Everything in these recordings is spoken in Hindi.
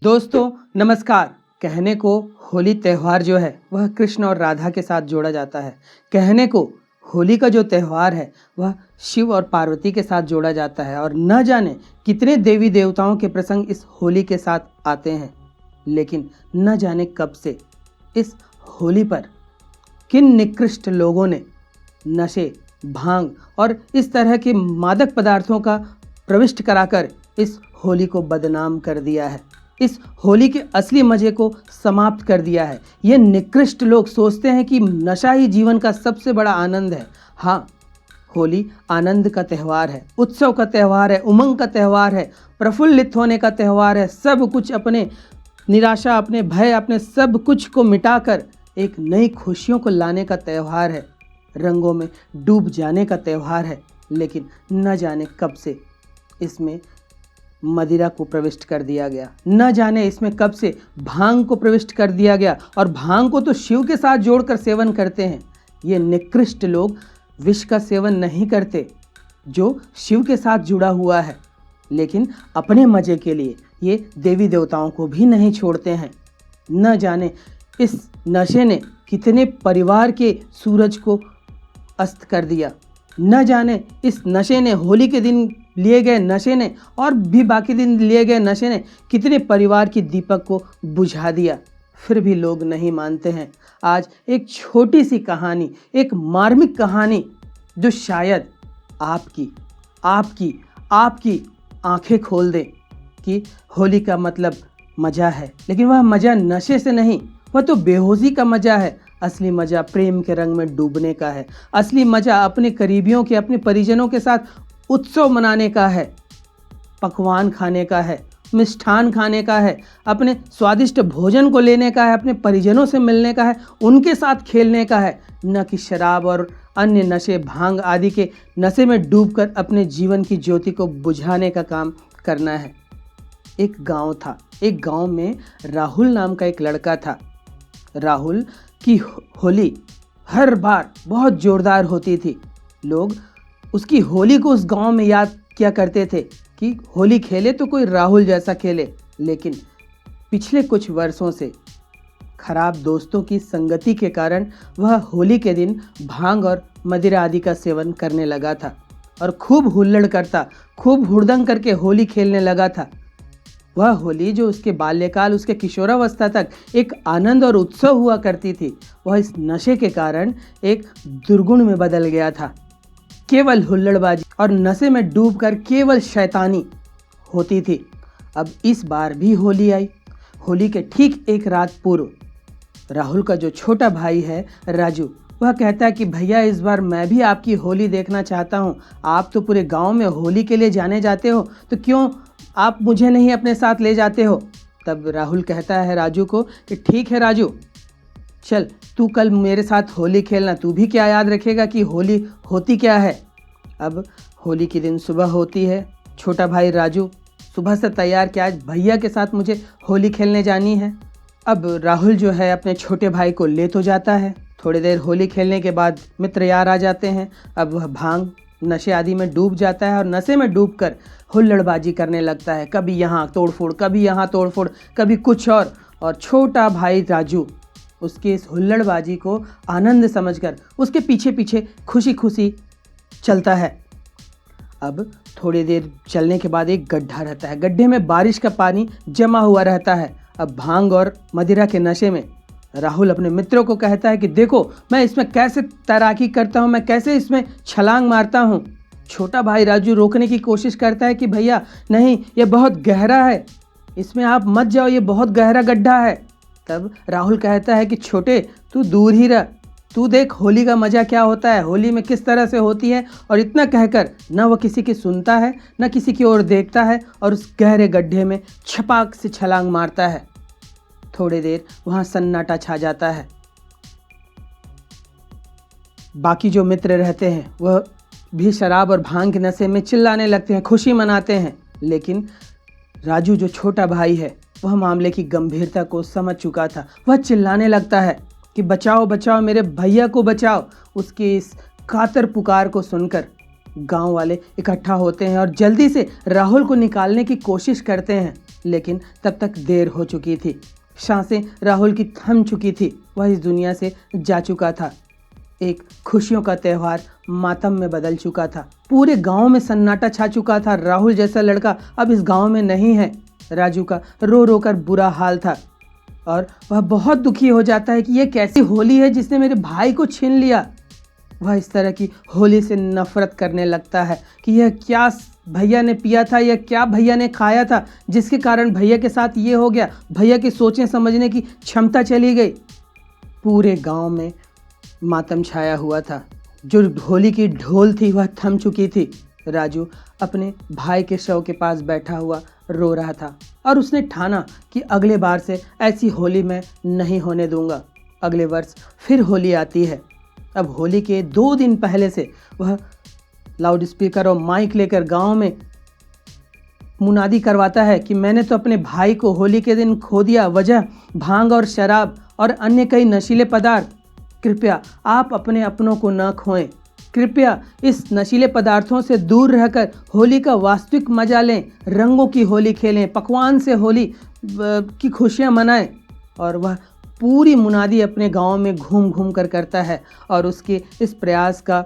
दोस्तों नमस्कार। कहने को होली त्यौहार जो है वह कृष्ण और राधा के साथ जोड़ा जाता है। कहने को होली का जो त्यौहार है वह शिव और पार्वती के साथ जोड़ा जाता है और न जाने कितने देवी देवताओं के प्रसंग इस होली के साथ आते हैं। लेकिन न जाने कब से इस होली पर किन निकृष्ट लोगों ने नशे, भांग और इस तरह के मादक पदार्थों का प्रविष्ट कराकर इस होली को बदनाम कर दिया है। इस होली के असली मजे को समाप्त कर दिया है। ये निकृष्ट लोग सोचते हैं कि नशा ही जीवन का सबसे बड़ा आनंद है। हाँ, होली आनंद का त्यौहार है, उत्सव का त्यौहार है, उमंग का त्यौहार है, प्रफुल्लित होने का त्यौहार है। सब कुछ अपने निराशा, अपने भय, अपने सब कुछ को मिटाकर एक नई खुशियों को लाने का त्यौहार है। रंगों में डूब जाने का त्यौहार है। लेकिन न जाने कब से इसमें मदिरा को प्रविष्ट कर दिया गया। न जाने इसमें कब से भांग को प्रविष्ट कर दिया गया और भांग को तो शिव के साथ जोड़कर सेवन करते हैं। ये निकृष्ट लोग विष का सेवन नहीं करते जो शिव के साथ जुड़ा हुआ है, लेकिन अपने मजे के लिए ये देवी देवताओं को भी नहीं छोड़ते हैं। न जाने इस नशे ने कितने परिवार के सूरज को अस्त कर दिया। न जाने इस नशे ने, होली के दिन लिए गए नशे ने और भी बाकी दिन लिए गए नशे ने कितने परिवार की दीपक को बुझा दिया। फिर भी लोग नहीं मानते हैं। आज एक छोटी सी कहानी, एक मार्मिक कहानी जो शायद आपकी आंखें खोल दे कि होली का मतलब मज़ा है, लेकिन वह मज़ा नशे से नहीं, वह तो बेहोशी का मज़ा है। असली मज़ा प्रेम के रंग में डूबने का है। असली मज़ा अपने करीबियों के, अपने परिजनों के साथ उत्सव मनाने का है, पकवान खाने का है, मिष्ठान खाने का है, अपने स्वादिष्ट भोजन को लेने का है, अपने परिजनों से मिलने का है, उनके साथ खेलने का है। न कि शराब और अन्य नशे, भांग आदि के नशे में डूबकर अपने जीवन की ज्योति को बुझाने का काम करना है। एक गांव था। एक गांव में राहुल नाम का एक लड़का था। राहुल की होली हर बार बहुत जोरदार होती थी। लोग उसकी होली को उस गांव में याद किया करते थे कि होली खेले तो कोई राहुल जैसा खेले। लेकिन पिछले कुछ वर्षों से खराब दोस्तों की संगति के कारण वह होली के दिन भांग और मदिरा आदि का सेवन करने लगा था और खूब हुल्लड़ करता, खूब हुड़दंग करके होली खेलने लगा था। वह होली जो उसके बाल्यकाल, उसके किशोरावस्था तक एक आनंद और उत्सव हुआ करती थी, वह इस नशे के कारण एक दुर्गुण में बदल गया था। केवल हुल्लड़बाजी और नशे में डूबकर केवल शैतानी होती थी। अब इस बार भी होली आई। होली के ठीक एक रात पूर्व राहुल का जो छोटा भाई है राजू, वह कहता है कि भैया इस बार मैं भी आपकी होली देखना चाहता हूँ। आप तो पूरे गांव में होली के लिए जाने जाते हो, तो क्यों आप मुझे नहीं अपने साथ ले जाते हो? तब राहुल कहता है राजू को कि ठीक है राजू, चल तू कल मेरे साथ होली खेलना। तू भी क्या याद रखेगा कि होली होती क्या है। अब होली के दिन सुबह होती है। छोटा भाई राजू सुबह से तैयार कि आज भैया के साथ मुझे होली खेलने जानी है। अब राहुल जो है अपने छोटे भाई को ले तो जाता है। थोड़ी देर होली खेलने के बाद मित्र यार आ जाते हैं। अब वह भांग, नशे आदि में डूब जाता है और नशे में डूबकर हुल्लड़बाजी करने लगता है। कभी यहाँ तोड़फोड़, कभी यहाँ तोड़फोड़, कभी कुछ और छोटा भाई राजू उसकी इस हुल्लड़बाजी को आनंद समझकर उसके पीछे पीछे खुशी खुशी चलता है। अब थोड़ी देर चलने के बाद एक गड्ढा रहता है। गड्ढे में बारिश का पानी जमा हुआ रहता है। अब भांग और मदिरा के नशे में राहुल अपने मित्रों को कहता है कि देखो मैं इसमें कैसे तैराकी करता हूँ, मैं कैसे इसमें छलांग मारता हूँ। छोटा भाई राजू रोकने की कोशिश करता है कि भैया नहीं, ये बहुत गहरा है, इसमें आप मत जाओ, ये बहुत गहरा गड्ढा है। तब राहुल कहता है कि छोटे तू दूर ही रह, तू देख होली का मज़ा क्या होता है, होली में किस तरह से होती है। और इतना कहकर न वह किसी की सुनता है, न किसी की ओर देखता है और उस गहरे गड्ढे में छपाक से छलांग मारता है। थोड़ी देर वहाँ सन्नाटा छा जाता है। बाकी जो मित्र रहते हैं वह भी शराब और भांग के नशे में चिल्लाने लगते हैं, खुशी मनाते हैं। लेकिन राजू जो छोटा भाई है वह मामले की गंभीरता को समझ चुका था। वह चिल्लाने लगता है कि बचाओ बचाओ, मेरे भैया को बचाओ। उसकी इस कातर पुकार को सुनकर गांव वाले इकट्ठा होते हैं और जल्दी से राहुल को निकालने की कोशिश करते हैं। लेकिन तब तक देर हो चुकी थी। सांसें राहुल की थम चुकी थी। वह इस दुनिया से जा चुका था। एक खुशियों का त्यौहार मातम में बदल चुका था। पूरे गांव में सन्नाटा छा चुका था। राहुल जैसा लड़का अब इस गांव में नहीं है। राजू का रो रो कर बुरा हाल था और वह बहुत दुखी हो जाता है कि यह कैसी होली है जिसने मेरे भाई को छीन लिया। वह इस तरह की होली से नफरत करने लगता है कि यह क्या भैया ने पिया था, यह क्या भैया ने खाया था जिसके कारण भैया के साथ ये हो गया। भैया की सोचें समझने की क्षमता चली गई। पूरे गांव में मातम छाया हुआ था। जो होली की ढोल थी वह थम चुकी थी। राजू अपने भाई के शव के पास बैठा हुआ रो रहा था और उसने ठाना कि अगले बार से ऐसी होली मैं नहीं होने दूंगा। अगले वर्ष फिर होली आती है। अब होली के 2 दिन पहले से वह लाउड स्पीकर और माइक लेकर गांव में मुनादी करवाता है कि मैंने तो अपने भाई को होली के दिन खो दिया। वजह भांग और शराब और अन्य कई नशीले पदार्थ। कृपया आप अपने अपनों को न खोएं। कृपया इस नशीले पदार्थों से दूर रहकर होली का वास्तविक मजा लें। रंगों की होली खेलें, पकवान से होली की खुशियां मनाएं। और वह पूरी मुनादी अपने गांव में घूम घूम कर करता है और उसके इस प्रयास का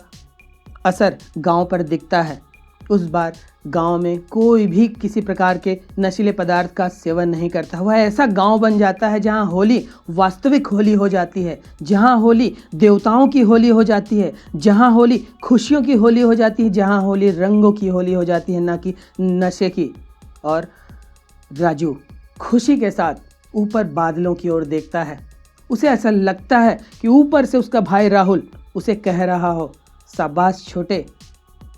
असर गांव पर दिखता है। उस बार गांव में कोई भी किसी प्रकार के नशीले पदार्थ का सेवन नहीं करता। वह ऐसा गांव बन जाता है जहां होली वास्तविक होली हो जाती है, जहां होली देवताओं की होली हो जाती है, जहां होली खुशियों की होली हो जाती है, जहां होली रंगों की होली हो जाती है, ना कि नशे की। और राजू खुशी के साथ ऊपर बादलों की ओर देखता है। उसे ऐसा लगता है कि ऊपर से उसका भाई राहुल उसे कह रहा हो, शाबाश छोटे,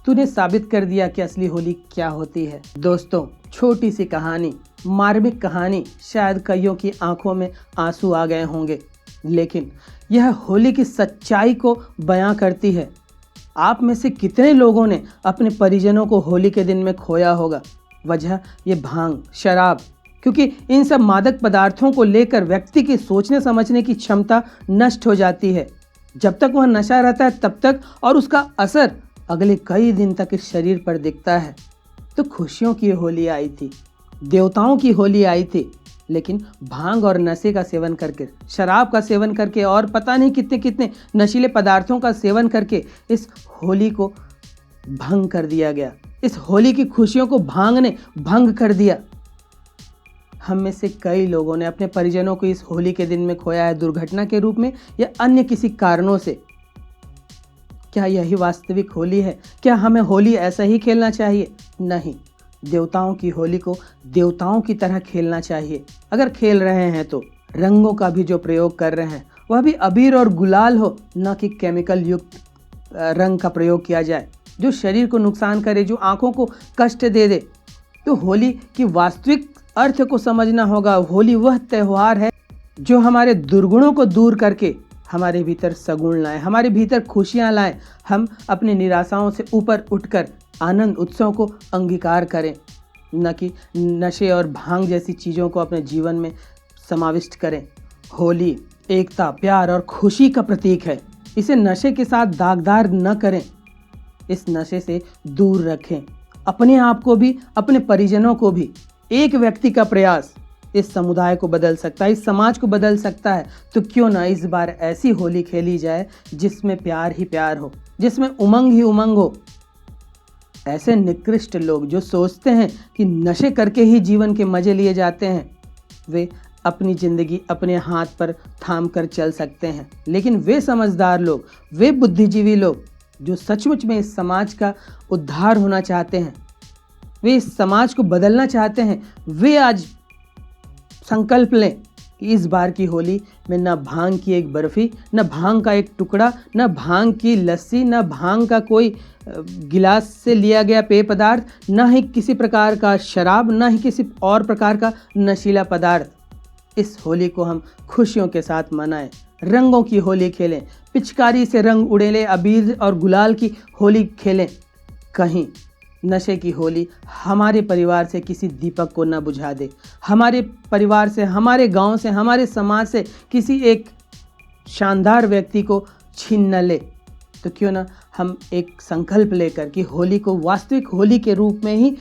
तूने साबित कर दिया कि असली होली क्या होती है। दोस्तों, छोटी सी कहानी, मार्मिक कहानी, शायद कईयों की आंखों में आंसू आ गए होंगे, लेकिन यह होली की सच्चाई को बयां करती है। आप में से कितने लोगों ने अपने परिजनों को होली के दिन में खोया होगा? वजह ये भांग, शराब, क्योंकि इन सब मादक पदार्थों को लेकर व्यक्ति की सोचने समझने की क्षमता नष्ट हो जाती है। जब तक वह नशा रहता है तब तक, और उसका असर अगले कई दिन तक इस शरीर पर दिखता है। तो खुशियों की होली आई थी, देवताओं की होली आई थी, लेकिन भांग और नशे का सेवन करके, शराब का सेवन करके और पता नहीं कितने कितने नशीले पदार्थों का सेवन करके इस होली को भंग कर दिया गया। इस होली की खुशियों को भांग ने भंग कर दिया। हम में से कई लोगों ने अपने परिजनों को इस होली के दिन में खोया है, दुर्घटना के रूप में या अन्य किसी कारणों से। क्या यही वास्तविक होली है? क्या हमें होली ऐसा ही खेलना चाहिए? नहीं, देवताओं की होली को देवताओं की तरह खेलना चाहिए। अगर खेल रहे हैं तो रंगों का भी जो प्रयोग कर रहे हैं वह भी अबीर और गुलाल हो, न कि केमिकल युक्त रंग का प्रयोग किया जाए जो शरीर को नुकसान करे, जो आंखों को कष्ट दे दे। तो होली की वास्तविक अर्थ को समझना होगा। होली वह त्यौहार है जो हमारे दुर्गुणों को दूर करके हमारे भीतर सगुण लाए, हमारे भीतर खुशियां लाए। हम अपनी निराशाओं से ऊपर उठकर आनंद उत्सव को अंगीकार करें, न कि नशे और भांग जैसी चीज़ों को अपने जीवन में समाविष्ट करें। होली एकता, प्यार और खुशी का प्रतीक है। इसे नशे के साथ दागदार न करें। इस नशे से दूर रखें अपने आप को भी, अपने परिजनों को भी। एक व्यक्ति का प्रयास इस समुदाय को बदल सकता है, इस समाज को बदल सकता है। तो क्यों ना इस बार ऐसी होली खेली जाए जिसमें प्यार ही प्यार हो, जिसमें उमंग ही उमंग हो। ऐसे निकृष्ट लोग जो सोचते हैं कि नशे करके ही जीवन के मजे लिए जाते हैं, वे अपनी जिंदगी अपने हाथ पर थाम कर चल सकते हैं। लेकिन वे समझदार लोग, वे बुद्धिजीवी लोग जो सचमुच में इस समाज का उद्धार होना चाहते हैं, वे इस समाज को बदलना चाहते हैं, वे आज संकल्प लें कि इस बार की होली में न भांग की एक बर्फ़ी, न भांग का एक टुकड़ा, न भांग की लस्सी, न भांग का कोई गिलास से लिया गया पेय पदार्थ, न ही किसी प्रकार का शराब, न ही किसी और प्रकार का नशीला पदार्थ। इस होली को हम खुशियों के साथ मनाएं, रंगों की होली खेलें, पिचकारी से रंग उड़ेलें, अबीर और गुलाल की होली खेलें। कहीं नशे की होली हमारे परिवार से किसी दीपक को न बुझा दे, हमारे परिवार से, हमारे गांव से, हमारे समाज से किसी एक शानदार व्यक्ति को छीन न ले। तो क्यों ना हम एक संकल्प लेकर कि होली को वास्तविक होली के रूप में ही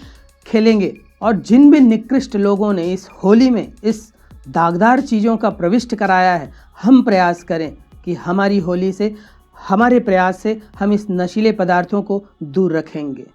खेलेंगे, और जिन भी निकृष्ट लोगों ने इस होली में इस दागदार चीज़ों का प्रविष्ट कराया है, हम प्रयास करें कि हमारी होली से, हमारे प्रयास से हम इस नशीले पदार्थों को दूर रखेंगे।